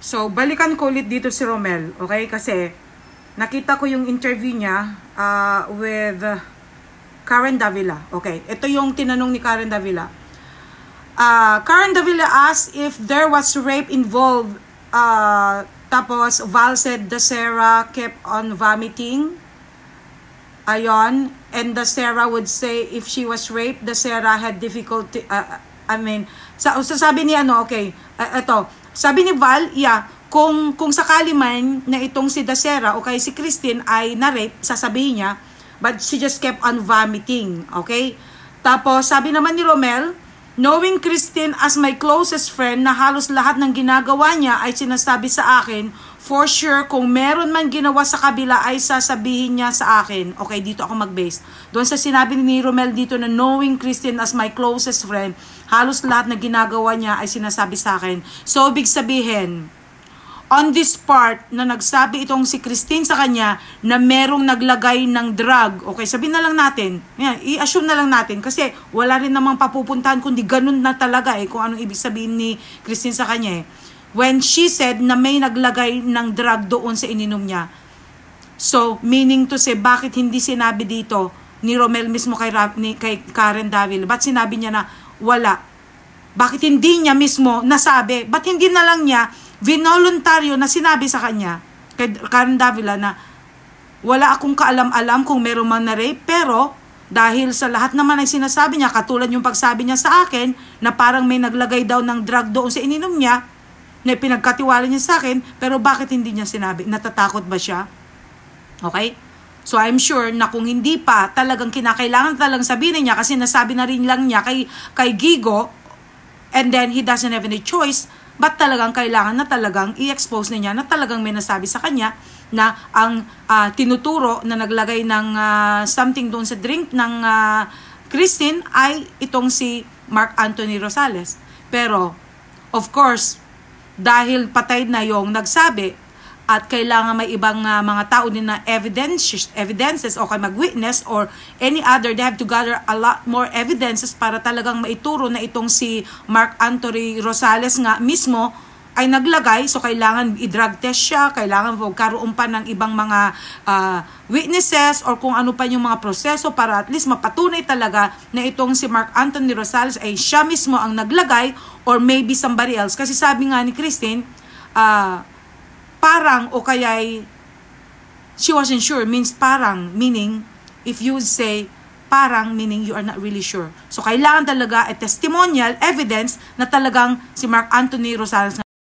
So, balikan ko ulit dito si Romel, okay? Kasi, nakita ko yung interview niya with Karen Davila. Okay, ito yung tinanong ni Karen Davila. Karen Davila asked if there was rape involved. Tapos, Val said Sarah kept on vomiting. Ayon. And Sarah would say if she was raped, Sarah had difficulty. Sabi ni sabi ni Val, kung sakali man na itong si Sarah o kay si Christine ay na-rape, sasabihin niya, but she just kept on vomiting, okay? Tapos, sabi naman ni Romel, knowing Christine as my closest friend na halos lahat ng ginagawa niya ay sinasabi sa akin, for sure, kung meron man ginawa sa kabila ay sasabihin niya sa akin. Okay, dito ako mag-base. Doon sa sinabi ni Romel dito na knowing Christine as my closest friend, halos lahat na ginagawa niya ay sinasabi sa akin. So, ibig sabihin, on this part na nagsabi itong si Christine sa kanya na merong naglagay ng drug. Okay, sabihin na lang natin. Yan, i-assume na lang natin kasi wala rin namang papupuntahan kundi ganun na talaga kung anong ibig sabihin ni Christine sa kanya When she said na may naglagay ng drug doon sa ininom niya. So, meaning to say, bakit hindi sinabi dito ni Romel mismo kay Karen Davila? Ba't sinabi niya na wala? Bakit hindi niya mismo nasabi? Ba't hindi na lang niya vinoluntaryo na sinabi sa kanya kay Karen Davila na wala akong kaalam-alam kung meron man na-rape, pero dahil sa lahat naman ay sinasabi niya, katulad yung pagsabi niya sa akin na parang may naglagay daw ng drug doon sa ininom niya, na pinagkatiwala niya sa akin, pero bakit hindi niya sinabi? Natatakot ba siya? Okay? So I'm sure na kung hindi pa talagang kinakailangan talagang sabihin niya kasi nasabi na rin lang niya kay Gigo, and then he doesn't have any choice, but talagang kailangan na talagang i-expose niya na talagang may nasabi sa kanya na ang tinuturo na naglagay ng something doon sa drink ng Christine ay itong si Mark Anthony Rosales. Pero, of course, dahil patay na yung nagsabi at kailangan may ibang mga tao din na evidences o kay mag-witness or any other, they have to gather a lot more evidences para talagang maituro na itong si Mark Anthony Rosales nga mismo ay naglagay. So kailangan i-drug test siya, kailangan magkaroon pa ng ibang mga witnesses or kung ano pa yung mga proseso para at least mapatunay talaga na itong si Mark Anthony Rosales ay siya mismo ang naglagay or maybe somebody else. Kasi sabi nga ni Christine, parang o kaya'y she wasn't sure, means parang, meaning if you say parang, meaning you are not really sure. So kailangan talaga a testimonial evidence na talagang si Mark Anthony Rosales